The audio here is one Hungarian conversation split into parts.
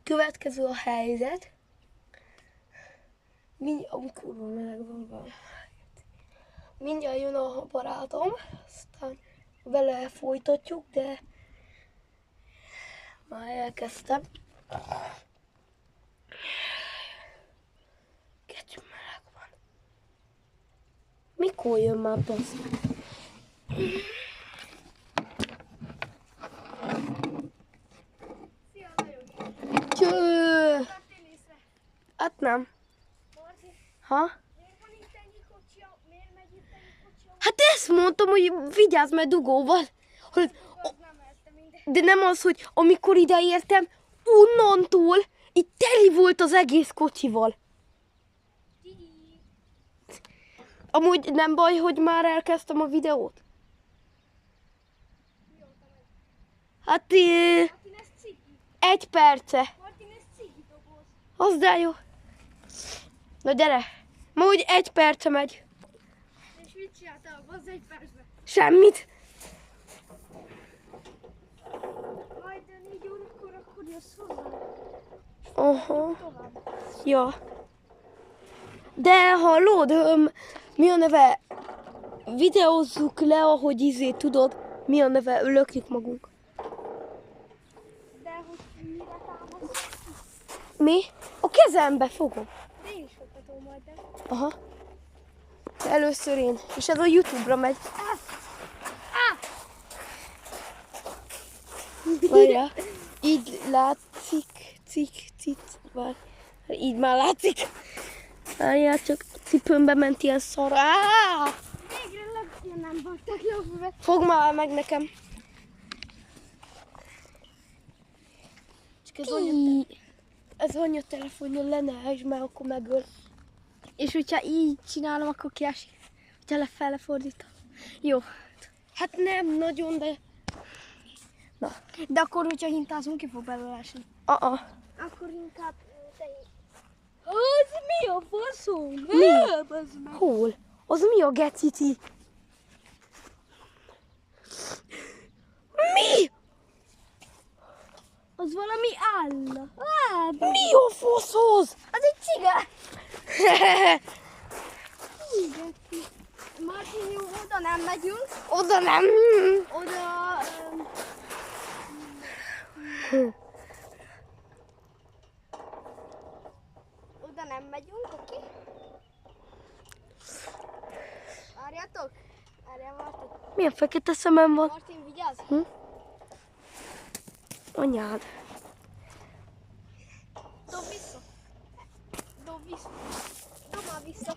következő a helyzet. Kurva meleg van. Mindjárt jön a barátom, aztán vele folytatjuk, de már elkezdtem. Kettő meleg van. Mikor jön már basz? Szia, Lajos! Cső! Hát nem. Ha? Miért van itt ennyi kocsia? Miért megy itt ennyi kocsia? Hát ezt mondtam, hogy vigyázz meg dugóval. Hogy, Az nem érte minden. de nem az, hogy amikor ide értem, onnantól itt teli volt az egész kocsival. Amúgy nem baj, hogy már elkezdtem a videót? Hát Martin, ez cigi. 1 perce. Martin, ez cigi doboz. Az de jó. Na gyere. Ma úgy 1 perce megy. És mit csináltál? Az egy percben. Semmit. Majd 4 órakor akkor jössz hozzá. Aha. Tovább. Ja. De hallod, mi a neve? Videózzuk le, ahogy tudod, mi a neve, lökjük magunk. De hogy mire támasz? Mi? A kezembe fogom. De én is foghatom majd, de... Aha. De először én. És ez a YouTube-ra megy. Várjál. Így látszik. Várj. Így már látszik. Várjál, csak a cipőmbe ment ilyen szar. Végre lökjön, nem voltak lökve. Fogd már meg nekem. Csak ez anya telefonja lenne, és már akkor megöl. És hogyha így csinálom, akkor kiesik. Hogyha lefele fordítom. Jó. Hát nem nagyon, de... Na. De akkor, hogyha hintázunk, ki fog belőle esni. Akkor inkább te így. Az mi a faszom? Mi? Hol? Az mi a gecici? Mi? Az valami áll. Mi a faszhoz? Az egy cigány. Igen. Martin, jó, oda nem megyünk. Oda nem. Oda... Oda nem megyünk, oké? Várjátok? Várjál, Martin. Milyen fekete szemem van? Martin, vigyázz! Anyád. Dob vissza! Dob vissza! Dob már vissza!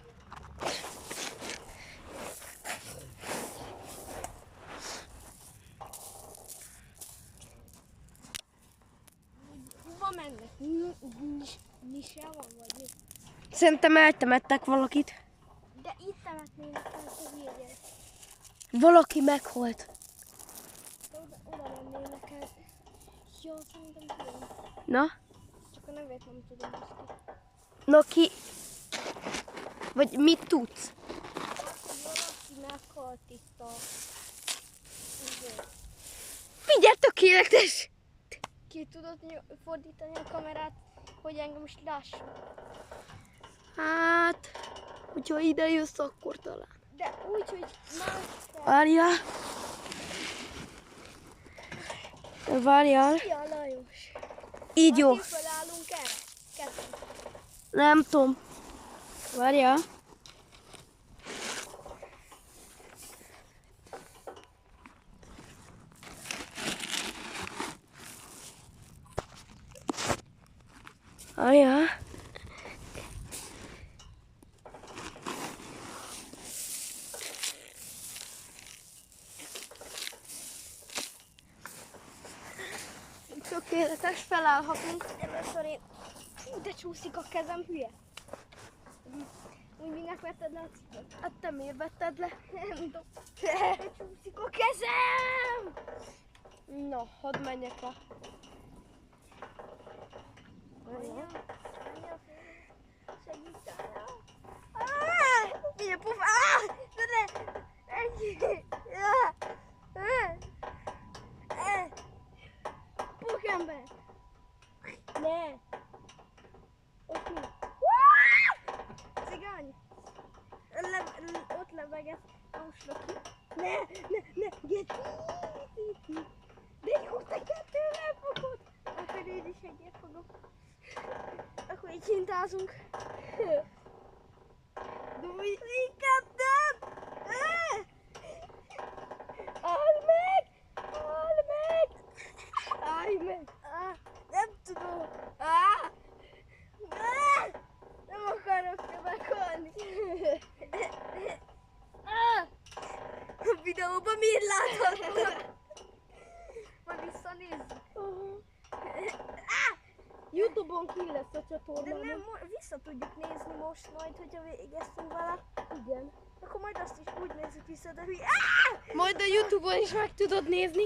Hova mennek? Nisel van vagy mi? Szerintem eltemettek valakit. De itt temetnének el, hogy hülye gyerek. Valaki meghalt. Oda mennének el. Ja, szerintem tudom. Na? Csak a nevét nem tudom azt ki. Na ki? Vagy mit tudsz? Valaki meghalt itt a... Figyelj, tökéletes! Ki tudod fordítani a kamerát, hogy engem is láss? Hát, hogyha ide jössz, akkor talán. De úgy, hogy más... Várjál. Várjál. Szia, Lajos! Így jó. Martin, felállunk erre? Kettő. Nem tudom. Várjál. Várjál. Tökéletes, felállhatunk. Először én... De csúszik a kezem, hülye. Úgy minek vetted le a cipőt? Hát te miért vetted le? Nem tudom. De csúszik a kezem! Na, hadd menjek le. Anya, segítsál! Figyelj, puf! Pókember! Ne! leveget. Most ki. Ne, Geci. De jó, te kettővel fogod. Akkor én is egyet fogom. Akkor így hintázunk. Dúj, inkább nem! Áll meg! Állj meg! Nem tudom! Nem akarok te meghalni! A videóban miért láthatod? Majd visszanézzük. YouTube-on ki lesz a csatorna. De nem, vissza tudjuk nézni most majd, hogyha végeztünk vele. Igen. Akkor majd azt is úgy nézzük vissza, de hülye. Majd a YouTube-on is meg tudod nézni.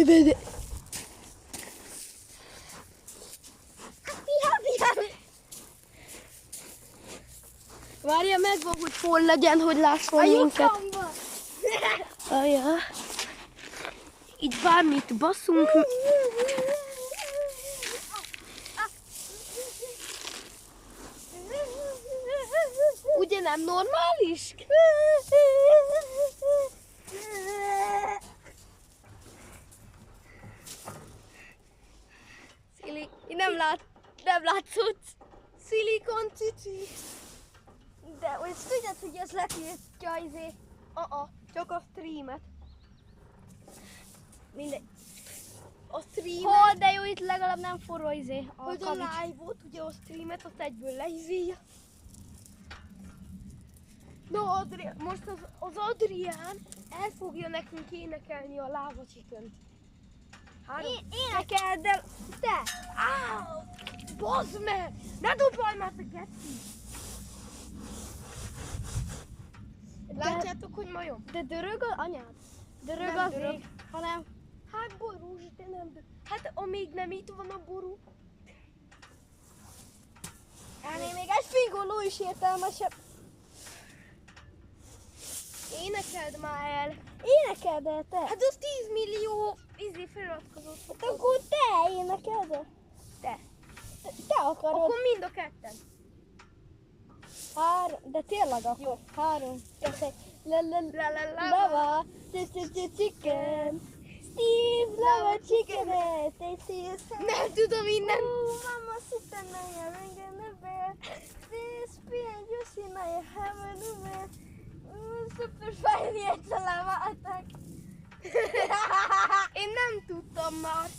Bede. Várja, megvan, hogy hol legyen, hogy lásson A minket. lyukamba! Ajja. Így bármit basszunk. Ugye nem normális? Szili, nem látszott. Szilikon cici. De hogy tudod, hogy ez letiltja izé. Csak a streamet. Mindegy. A streamet, Hol, de jó, itt legalább nem forró izé. hogy a live-ot, ugye a streamet, azt egyből leizélja. No, most az Adrián el fogja nekünk énekelni a Lava Chicken-t. Énekel, de te! Bazd meg! Ne dobálj már, te geci! Látjátok, hogy majom? De dörög az anyád? Dörög Nem az dörög. ég, hanem... Hát borús, de nem. Hát amíg nem itt van a ború. Ennél még egy fingoló is értelmesebb. Énekeld már el. Énekeld el te! Hát az 10 millió feliratkozott. Hát akkor te énekeld el. Te. Te akarod. Akkor mind a ketten. De tényleg akkor. Jó. 3, 2, Lava. chicken. Steve lava chicken. Nem tudom innen. Mama sitting on your ring in the bed. This being juicy now you have a new man. Super fine egy találmátok. Én nem tudtam már.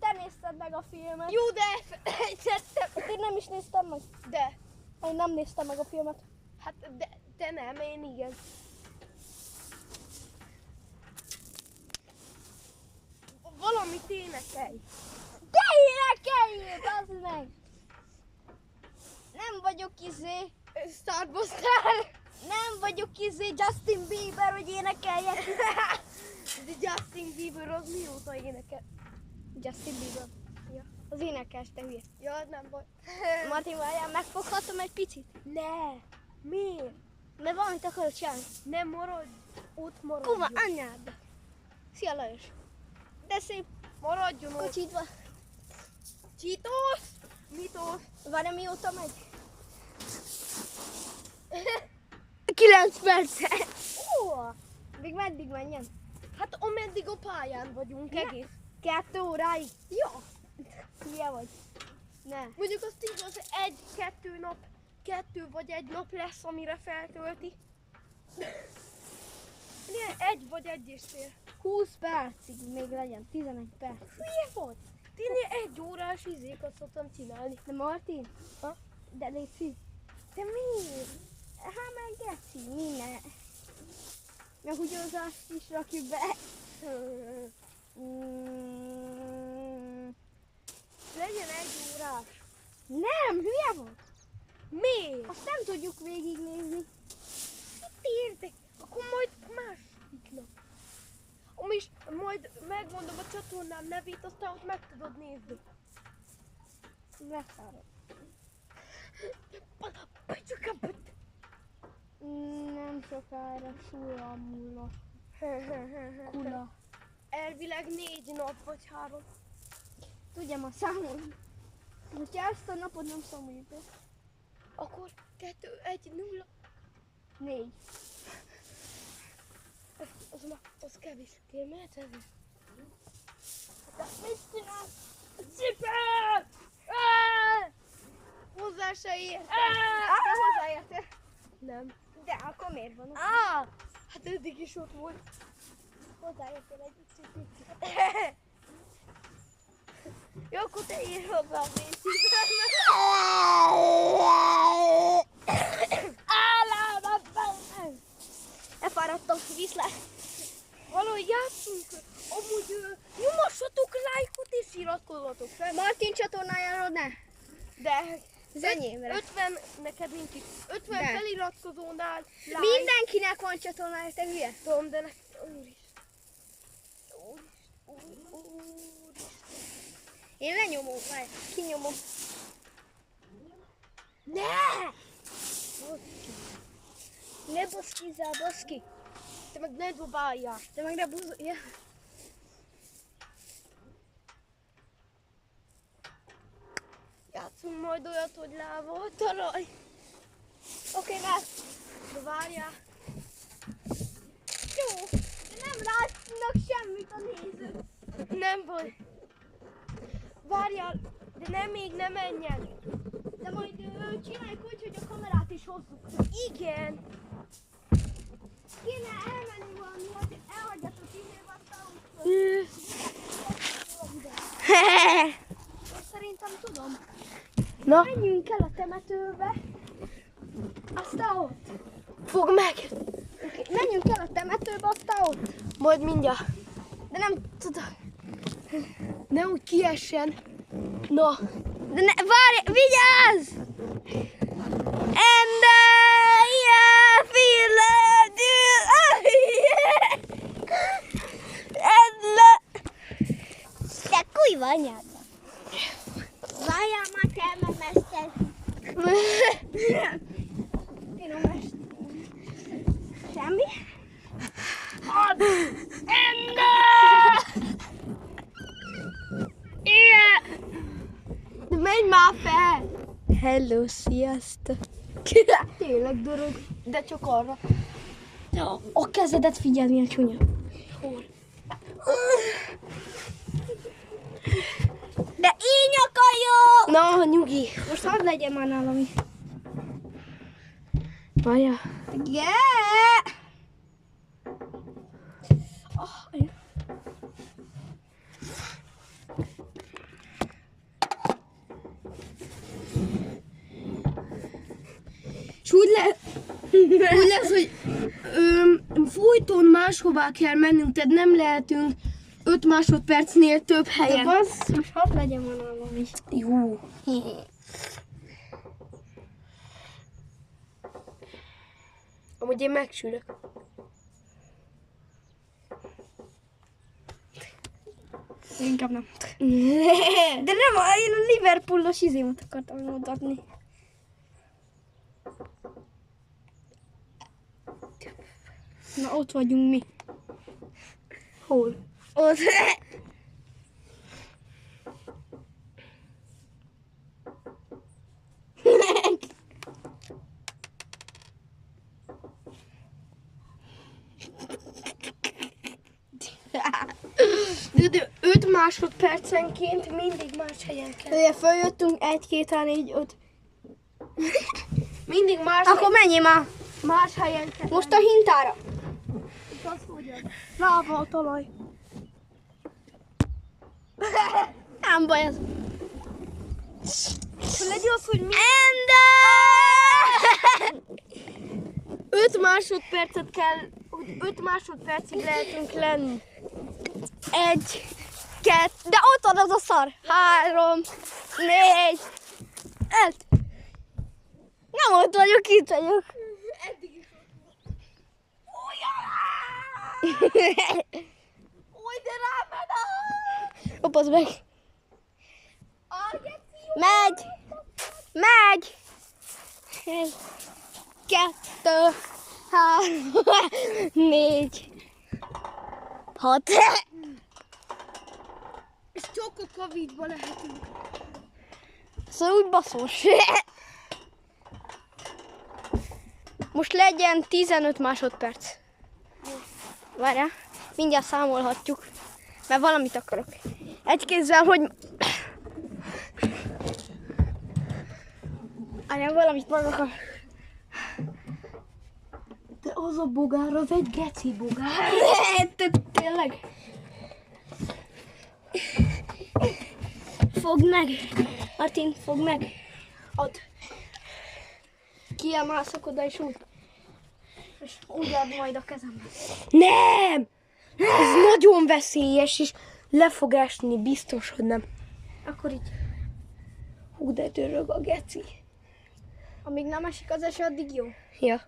Te nézted meg a filmet. Jó, de elfelejtettem. Én nem is néztem meg. De. Én nem néztem meg a filmet. Hát de nem, én igen. Valamit énekelj. De énekeljél, bazd meg! Nem vagyok Starbucks-tál. Nem vagyok Justin Bieber, hogy énekeljek. De Justin Bieber az mióta énekel? Justin Bieber. Ja. Az énekes, te hülye. Ja, nem baj. Martin, várjál, megfoghatom egy picit? Ne! Miért? Mert valamit akarok csinálni. Nem maradj! Ott maradj! Kuma, anyád! Szia Lajos! De szép Maradjon ott! kocsidva. Csitos! Mitos! Várjál, mióta megy? 9 perce! Ó, még meddig menjen? Hát ameddig a pályán vagyunk Ne. egész. 2 óráig? Ja! Hülye vagy. Ne. Mondjuk azt igaz, 1-2 nap, 2 vagy 1 nap lesz, amire feltölti. Milyen 1 vagy 1,5. 20 percig még legyen, 11 perc. Hülye volt! Tényleg 1 órás izékat szoktam csinálni. De Martin? Ha? De légy. De miért? Hát meg geci, minden. Meg ugyanazt is rakjuk be. Legyen 1 órás. Nem, hülye volt. Miért? Azt nem tudjuk végignézni. Mit értek? Akkor majd második nap. És majd megmondom a csatornám nevét, aztán ott meg tudod nézni. Leszárad. Nem sokára súlyra múlva. Kula. elvileg 4 nap vagy 3. Tudjam a számolni. Hogyha ezt a napot nem számoljuk be. Akkor 2, 1, 0. 4. Az kevés. Kimehet ez? De mit csinálsz? Szépen! Hozzá se ér. Te hozzáértél? Nem. De akkor miért van? Hát eddig is ott volt. Hozzáértél egy picit. Jó, akkor te ír hozzá a részében. Elfáradtam, viszlát. Valahogy játszunk. Amúgy nyomassatok lájkot és iratkozzatok fel. Martin csatornájáról ne. De Az enyémre. 50, neked nincs itt. 50 De. feliratkozónál like. Mindenkinek van csatornája, te hülye. Tudom, de úristen. Én lenyomom, várj, kinyomom. Ne! Ne baszkizzál, baszki. Te meg ne dobáljál. Te meg ne buzz... Ja. Játszunk majd olyat, hogy láva a talaj. Oké, várj. De várjál. Jó, de nem látnak semmit a nézők. Nem baj. Várjál, de nem, még nem menjen. De majd csináljuk úgy, hogy a kamerát is hozzuk. Igen. Kéne elmenni valami, hogy elhagyjatok izévattal. Szerintem tudom. Na, Menjünk el a temetőbe. Aztán ott. fogd meg. Menjünk el a temetőbe, aztán ott. Majd mindjárt. De nem tudom. Ne úgy kiessen. Na. De ne, várj, vigyázz! And I feel te kujva anyádba. Várjál már, te megmester. Finom mester. Semmi? And de menj már fel. Hello, sziasztok. Tényleg dorog. De csak arra. A kezedet figyeld, milyen csúnya. Hol? De én akarjuk! Na, nyugi. Most hadd legyen már nálam. Várjál. Yeah! És úgy lesz, hogy folyton máshová kell mennünk, tehát nem lehetünk 5 másodpercnél több De helyen. bassz, most hadd legyen már nálam is. Jó. Amúgy én megsülök. Inkább nem. De nem, én a Liverpoolos izémat akartam mutatni. Na, ott vagyunk mi. Hol? Ott. De 5 másodpercenként mindig más helyen kell. Ugye följöttünk 1, 2, 3, 4, 5. Mindig más, Akkor menjél már. más helyen kell. Most a hintára. Láva a talaj. Nem baj ez. Legyen az, hogy mi Enda! 5 másodpercet kell, 5 másodpercig lehetünk lenni. 1, 2, de ott van az a szar. 3, 4, 5. Nem ott vagyok, itt vagyok. Eddig is Új, de rámegy! Hopozd meg. Megy! Megy! 1, 2, 3, 4, 6, És csokok a vízbe lehetünk. Szóval úgy baszós. Most legyen 15 másodperc. Várjál, mindjárt számolhatjuk, mert valamit akarok. Egy kézzel, hogy... Várjál, valamit meg akar. De az a bogár, az egy geci bogár. Tényleg. Fogd meg. Martin, fogd meg. Add. Kiemászok oda és úgy. És úgy add majd a kezembe. Nem! Ez nagyon veszélyes, és le fog esni, biztos, hogy nem. Akkor így. Hú, de dörög a geci. Amíg nem esik az eső, addig jó. Ja.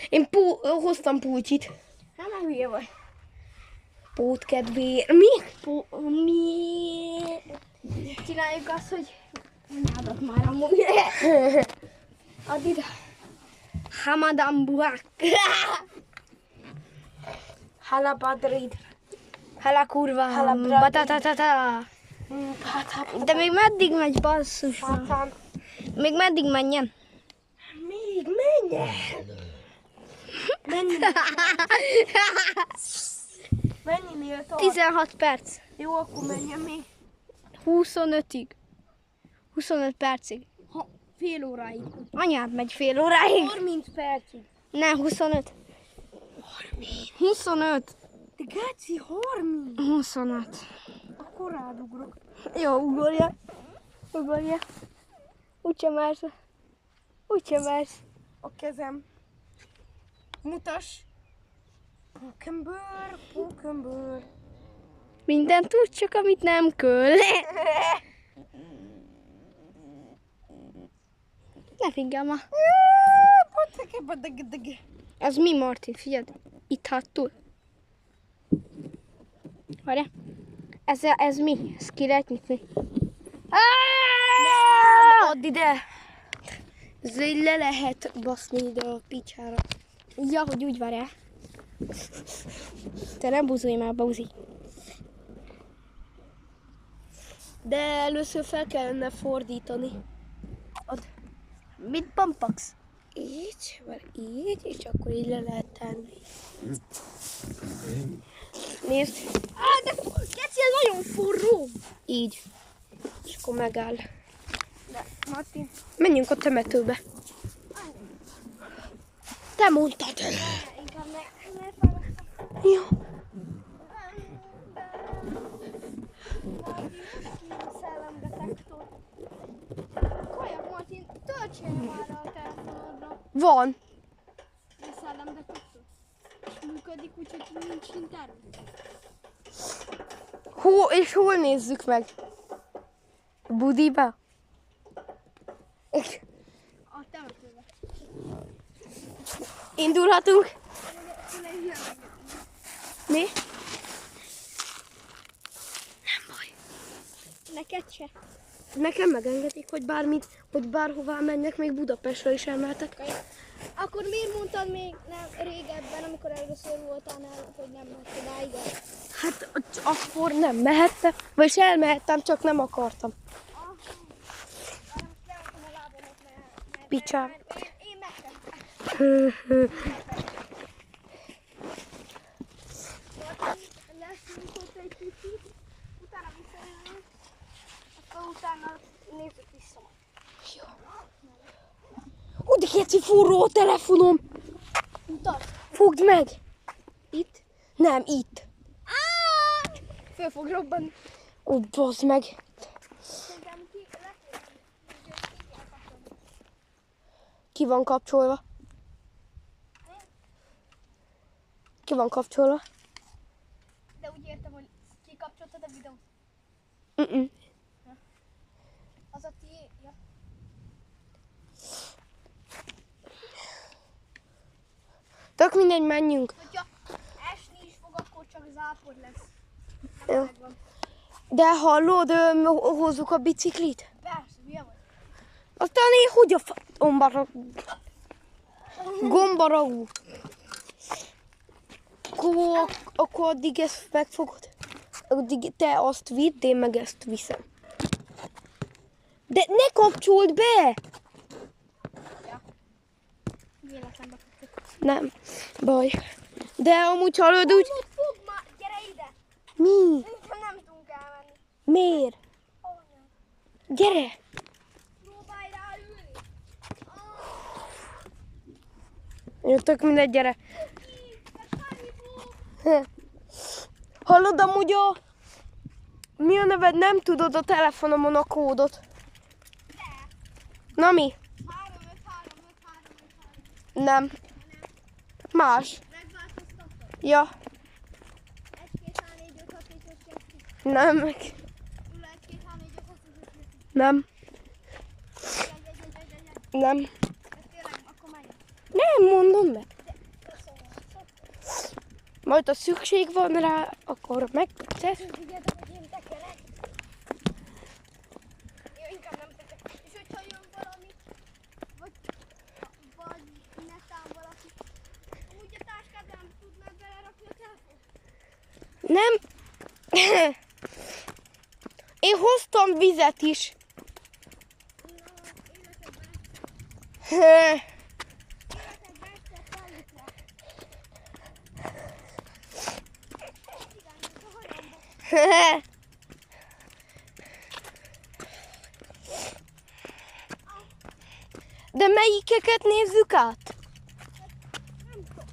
Én hoztam pulcsit. Nem, már hülye vagy. Pót kedvéért. Mi? Mi? Csináljuk azt, hogy nyádat már amúgy. Add ide. Hamadan buák. Hala badrid. Hala kurva. Hala bradrid. Batatatata. De még meddig megy, basszus? Még meddig menjen? Még menjen. Mennyinél tart? 16 perc. Jó, akkor menjen még. 25-ig. 25 percig. Fél óráig. Anyád megy fél óráig. 30 percig. Nem, 25. 25. De geci, 30. 25. Akkor rádugrok. Jó, ugorja. Ugorja. Úgyse mersz. Úgyse mersz. A kezem. Mutass. Pókembőr. Mindent tud, csak amit nem köl. Ne figyelj ma. Ez mi, Martin? Figyeld. Itt hátul. Várjál. Ez mi? Ezt ki lehet nyitni. Add ide. Ez így le lehet baszni ide a picsára. Ja, hogy úgy várjál. Te nem buzulj már, buzi. De először fel kellene fordítani. Add. Mit pampaksz? Így, vagy így, és akkor így le lehet tenni. Nézd. De geci, ez nagyon forró. Így. És akkor megáll. De, Martin. Menjünk a temetőbe. Te mondtad. Inkább ne fáradtam. Jó. Szellemdetektor. Kajak, Martin, töltsél már a telefonodra Van. a szellemdetektor. És működik úgy, hogy nincs internet. És hol nézzük meg? A budiba? A temetőbe. Indulhatunk? Mi? Nem baj. Neked se. Nekem megengedik, hogy bárhová menjek, még Budapestre is emeltek. Akkor miért mondtad még régebben, amikor először voltál nála, hogy nem mehetsz odáig? Hát akkor nem mehettem, vagyis elmehettem, csak nem akartam. Picsám. Én megtettem. Lesz ott egy kicsit, utána visszajövünk, akkor utána nézzük vissza. Ó, de keci forró a telefonom! Mutasd! Fogd meg! Itt? Nem, itt. Föl fog robbanni. Ó, bassz meg. Szerintem ki lesz, Ki van kapcsolva? Ki van kapcsolva? de úgy értem, hogy kikapcsoltad a videót. Az a tiéd, ja. Tök mindegy, menjünk. Hogyha esni is fog, akkor csak zápor lesz. Jó. Megvan. De hallod, hozzuk a biciklit? Persze, hülye vagy. Aztán én hogy a gombaragú. Akkor addig ezt megfogod. addig te azt vidd, én meg ezt viszem. De ne kapcsold be! Véletlenbe kaptuk. Nem, baj. De amúgy hallod úgy... Fog ma, gyere ide! Mi? Nem tudunk elmenni. Miért? Onnan. Gyere! Próbálj rá ülni. Jó, tök mindegy, gyere. Hallod amúgy mi a neved? Nem tudod a telefonomon a kódot. Na mi? 3, 5, 3, 5, 3, 5, 3. Nem. Más. Megváltoztattad? Ja. 1, 2, 3, 4, 5, 6, 7, 8, 9, 10. Nem. 0, 1, 2, 3, 4, 5, 6, 7, 8, 9, 10. Nem. Nem. Tényleg, akkor menj. Nem, mondom meg. Köszönöm. Majd ha szükség van rá, akkor megtesz. Figyeld, hogy én tekerek. Jó, inkább nem tekerek. És hogyha jön valami, vagy netán valaki, úgy a táskád nem tudnád belerakni a telefont? Nem. Én hoztam vizet is. Na, életedben egyszer fellik rá. Igen, a hajamba. De melyikeket nézzük át? Nem tudom.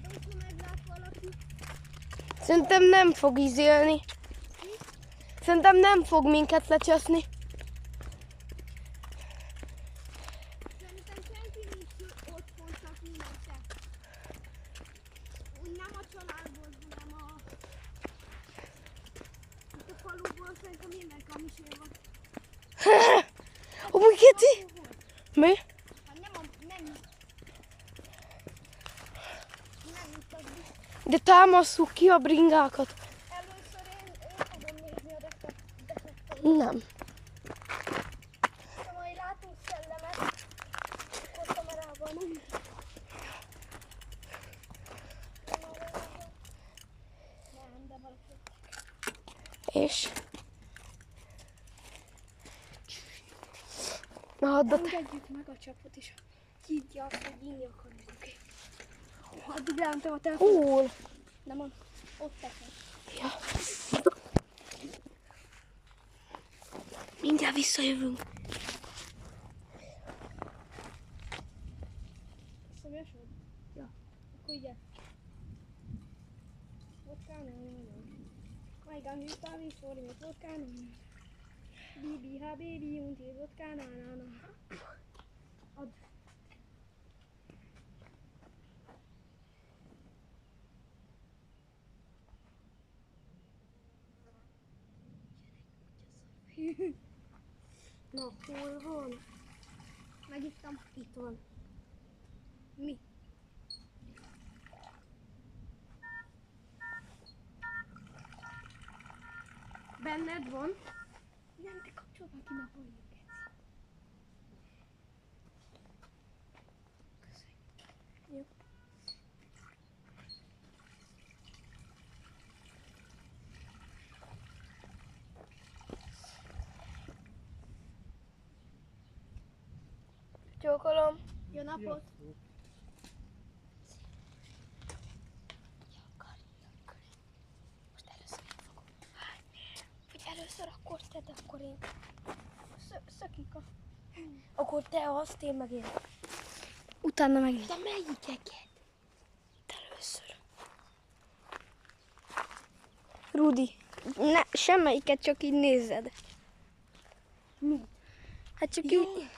De hogyha meglát valaki, Szerintem nem fog izélni. Szerintem nem fog minket lecseszni. szerintem senki nincs otthon, csak mindegyszer. Úgy nem a családból, hanem itt a faluból szerintem mindenki a misél van. Amúgy Keti? Mi? Hát nem itt az biztos. De támasszuk ki a bringákat. Először én fogom nézni a defektet. Nem. Ha majd látunk szellemet, akkor kamerával nem. Nem, de valaki. És? Na, add a Engedjük meg a csapot, és higgye azt, hogy inni akarunk. Oké. Addig leöntem a telefon. Hol? Nem mond, ott tekem. Ja. Mindjárt visszajövünk. Szomjas vagy? Ja. Akkor ugye. Vodkána, Majgan hűtani, forint vodkána. Bibi, ha baby, unti vodkána, na. Add. Na, hol van? Megittam. Itt van. Mi? Benned van? Nem, te kapcsolod ki, ne halljuk. Jó. Csókolom. Jó napot! Most először én fogom. Hogy először akkor tedd, akkor én. Szökik a... Akkor te azt, én meg én. Utána megint. De melyikeket? Te először. Rudi, ne, semmelyiket, csak így nézzed. Mi? Hát csak Jó. így.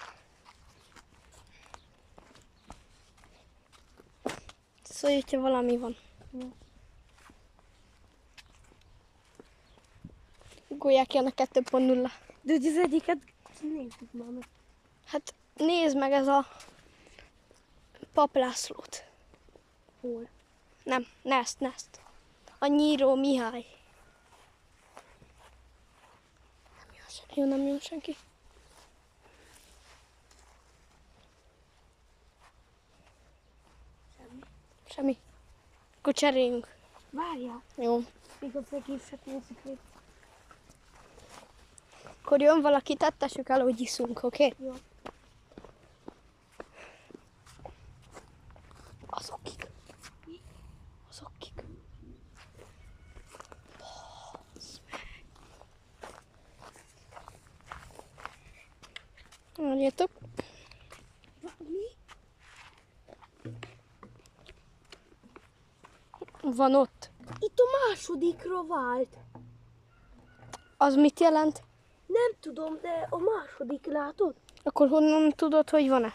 Szólj, hogyha valami van. Golyák jön a 2.0. De hogy az egyiket nézzük már meg. Hát nézd meg ez a Pap Lászlót. Hol? Nem, Nest. A Nyíró Mihály. Nem jön sem. Jó, nem jön senki. Semmi. Akkor cseréljünk. Várjál. Jó. Még az egészet nézzük még. Akkor jön valaki, tettessük el, hogy iszunk, oké? Okay? Jó. Azok kik? Azok kik? Mondjátok. Mi? Van ott. Itt a másodikra vált. Az mit jelent? Nem tudom, de a második látod? Akkor honnan tudod, hogy van-e?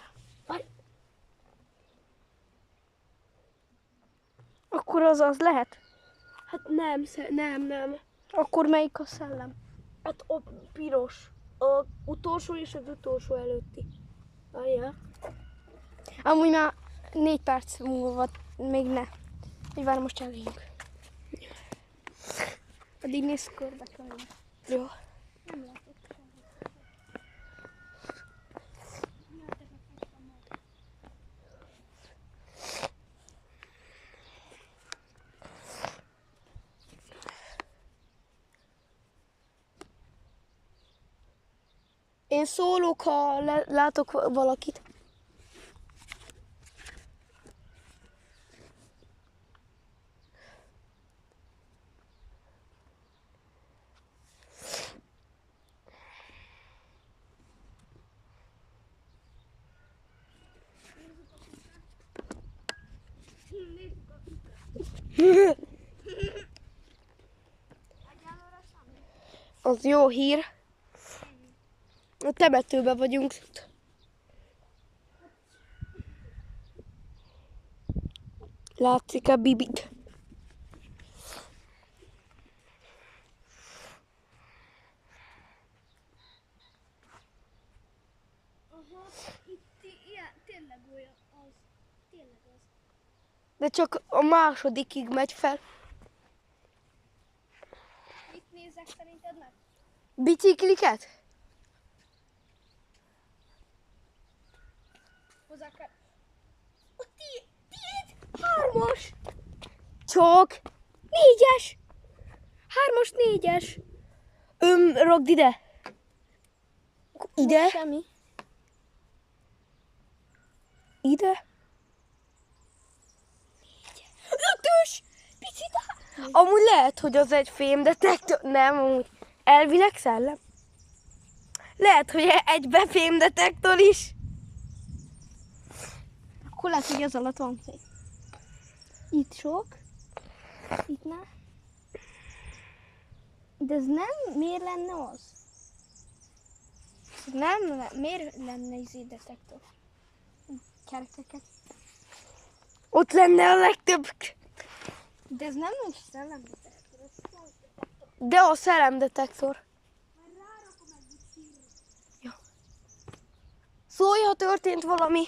Akkor az lehet. Hát nem. Akkor melyik a szellem? Hát a piros. A utolsó és az utolsó előtti. Várjál. Amúgy már 4 perc múlva még ne. Hogy várj, most cseréljünk. Addig nézz körbe körbe. Jó. Nem látok semmit. Én szólok, ha látok valakit. Az jó hír. A temetőben vagyunk. Látszik a bibit. Aha, itt ilyen, tényleg olyan az. Tényleg az. De csak a másodikig megy fel. Mit nézek szerinted meg? Bicikliket? Hozzá kell. A tiéd! 3-as! Csak 4-es. 3-as, 4-es. Rakd ide. Ide. Semmi. Ide. 5-ös. Picit. Amúgy lehet, hogy az egy fémdetektor. Nem, amúgy. Elvileg szellem. Lehet, hogy egybe fémdetektor is. Akkor lehet, hogy az alatt van fény. Itt sok. Itt ne. De ez nem? Miért lenne az? Nem, miért lenne izé detektor? Kerekeket. Ott lenne a legtöbb. De ez nem is szellemdetektor, ez szellemdetektor. De a szellemdetektor. Majd rárakom egy biciklitre. Ja. Szólj, ha történt valami.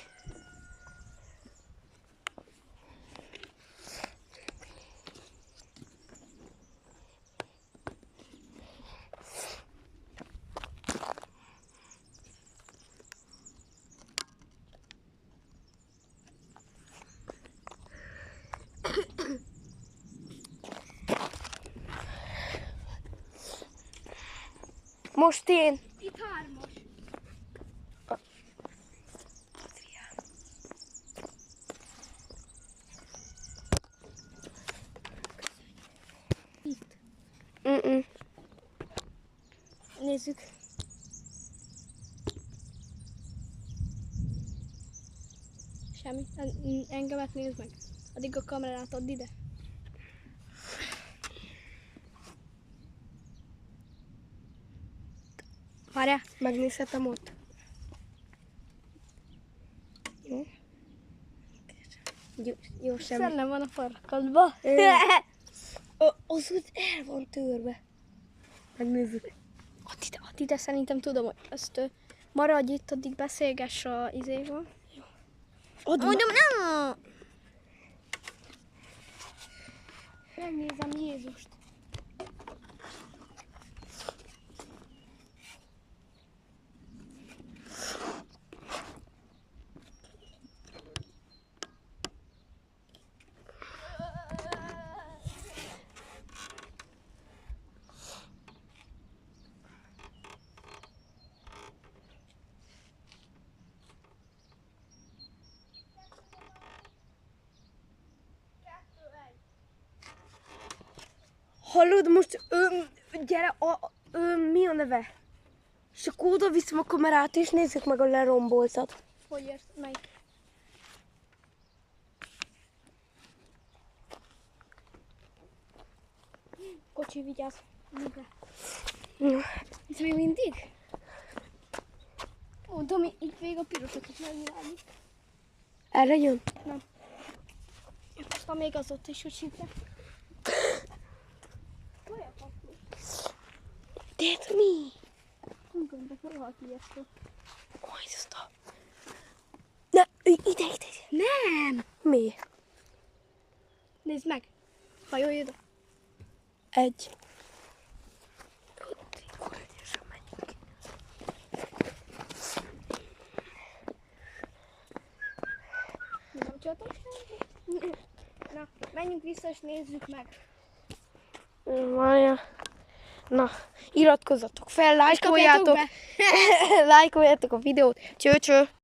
Most én. Itt 3-as. Itt. Nézzük. Semmi. Engemet nézd meg. Addig a kamerát add ide. Várjál, megnézhetem ott. Jó. Jó, semmi. Szellem van a farkadba. Az úgy el van törve. Megnézzük. Add ide, szerintem tudom, hogy ezt maradj itt, addig beszélgess a izéval. Jó. Mondom, nem! Megnézem Jézust. Hallod, most gyere, mi a neve? És akkor oda viszem a kamerát, és nézzük meg a leromboltat. Hogy érsz? Melyik? Kocsi, vigyázz. Itt még mindig? Ó, Domi, itt még a pirosat is megnyilvánít. Erre jön? Nem. Aztán még az ott is, hogy szinte. Olyan papír. De mi? Nem gondolok, hogy valaki ijesztő. Majd azt a... Ne, ide. Nem! Mi? Nézd meg! Hajolj oda! Egy. Ott, kurvágyosan menjünk. Nem csináltam semmit? Na, menjünk vissza és nézzük meg. Várja. Na, iratkozzatok fel, És kapjátok lájkoljátok. be! Lájkoljátok a videót. Cső.